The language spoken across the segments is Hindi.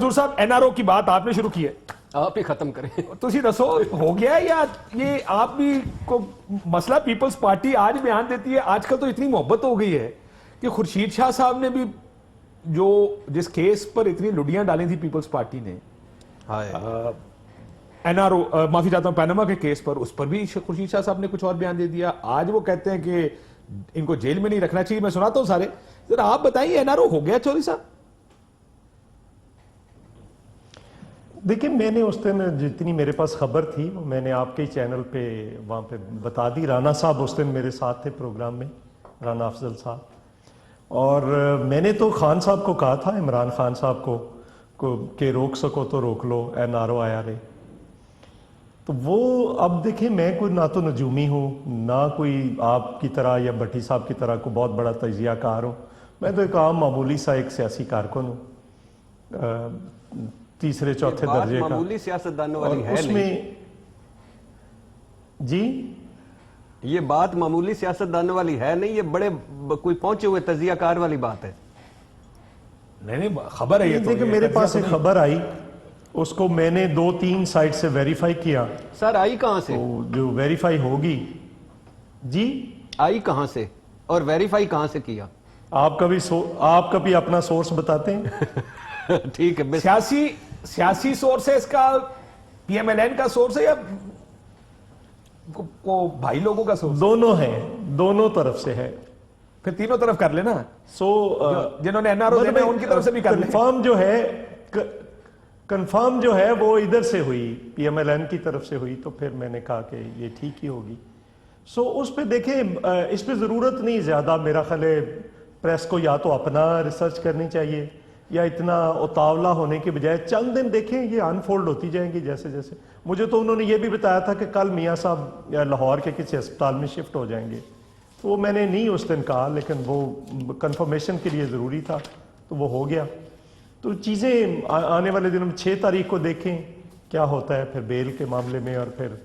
मंजूर साहब, एनआरओ की बात आपने शुरू की है, आप ही खत्म करें। तुसी दसो हो गया है या ये आप भी को मसला पीपल्स पार्टी आज बयान देती है। आजकल तो इतनी मोहब्बत हो गई है कि खुर्शीद शाह साहब ने भी जो जिस केस पर इतनी लुडियां डाली थी पीपल्स पार्टी ने, एनआरओ माफी चाहता हूं पैनामा के केस पर, उस पर भी खुर्शीद शाह साहब ने कुछ और बयान दे दिया। आज वो कहते हैं कि इनको जेल में नहीं रखना चाहिए। मैं सुनाता हूं सारे, जरा आप बताइए एनआरओ हो गया चौधरी साहब? देखिए, मैंने उस दिन जितनी मेरे पास खबर थी वो मैंने आपके ही चैनल पे वहाँ पे बता दी। राना साहब उस दिन मेरे साथ थे प्रोग्राम में, राना अफजल साहब, और मैंने तो खान साहब को कहा था, इमरान खान साहब को कि रोक सको तो रोक लो एनआरओ IRA। तो वो अब देखिए, मैं कोई ना तो नजूमी हूँ ना कोई आपकी तरह या भट्टी साहब की तरह को बहुत बड़ा तजियाकार हूँ। मैं तो एक आम मामूली सा एक सियासी कारकुन हूँ, तीसरे चौथे दर्जे का। मामूली सियासतदानों वाली है उसमें नहीं। जी, ये बात मामूली सियासतदानों वाली है नहीं, ये बड़े कोई पहुंचे हुए तजियाकार वाली बात है। नहीं, खबर है ये तो। देखिए, मेरे पास एक खबर आई, उसको मैंने 2-3 साइट से वेरीफाई किया। सर आई कहां से? तो जो वेरीफाई होगी, जी आई कहां से और वेरीफाई कहां से किया? आप कभी अपना सोर्स बताते हैं? ठीक है। सियासी सोर्स है इसका, PMLN का सोर्स है या को भाई लोगों का सोर्स? दोनों है, दोनों तरफ से है। फिर तीनों तरफ कर लेना। जिन्होंने एनआरओ देना उनकी तरफ से भी कर लेना। कंफर्म जो है वो इधर से हुई, PMLN की तरफ से हुई, तो फिर मैंने कहा कि ये ठीक ही होगी। उस पे देखें, इस पे जरूरत नहीं ज्यादा, मेरा ख्याल है प्रेस को या तो अपना रिसर्च करनी चाहिए या इतना उतावला होने के बजाय चंद दिन देखें, ये अनफोल्ड होती जाएंगी जैसे जैसे। मुझे तो उन्होंने ये भी बताया था कि कल मियाँ साहब या लाहौर के किसी अस्पताल में शिफ्ट हो जाएंगे, तो वो मैंने नहीं उस दिन कहा, लेकिन वो कंफर्मेशन के लिए ज़रूरी था, तो वो हो गया। तो चीज़ें आने वाले दिनों में 6 तारीख को देखें क्या होता है, फिर बेल के मामले में और फिर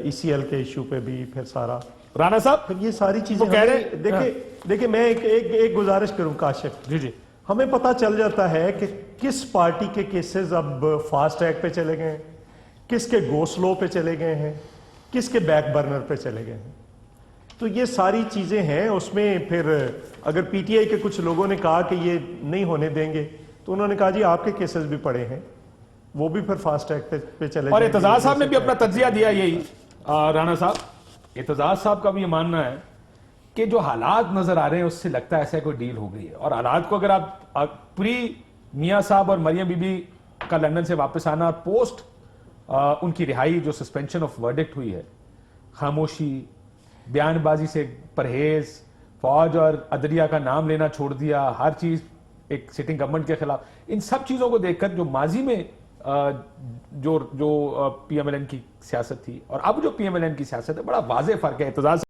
ECL के इशू पे भी फिर सारा। राणा साहब, फिर ये सारी चीज़ें कह रहे, देखिए मैं एक गुजारिश करूँ काशिफ जी, हमें पता चल जाता है कि किस पार्टी के केसेस अब फास्ट ट्रैक पे चले गए हैं, किसके गो स्लो पे चले गए हैं, किसके बैक बर्नर पे चले गए हैं। तो ये सारी चीज़ें हैं उसमें। फिर अगर PTI के कुछ लोगों ने कहा कि ये नहीं होने देंगे, तो उन्होंने कहा जी आपके केसेस भी पड़े हैं, वो भी फिर फास्ट ट्रैक पे चले। और एतजाज साहब ने भी अपना तज्जिया दिया यही। राणा साहब, एतजाज साहब का भी ये मानना है कि जो हालात नजर आ रहे हैं उससे लगता है ऐसा कोई डील हो गई है। और हालात को अगर आप प्री मियाँ साहब और मरियम बीबी का लंदन से वापस आना, पोस्ट उनकी रिहाई, जो सस्पेंशन ऑफ वर्डिक्ट हुई है, खामोशी, बयानबाजी से परहेज, फौज और अदलिया का नाम लेना छोड़ दिया, हर चीज एक सिटिंग गवर्नमेंट के खिलाफ, इन सब चीजों को देखकर जो माजी में जो PMLN की सियासत थी और अब जो PMLN की सियासत है, बड़ा वाज़ेह फर्क है। एतजाज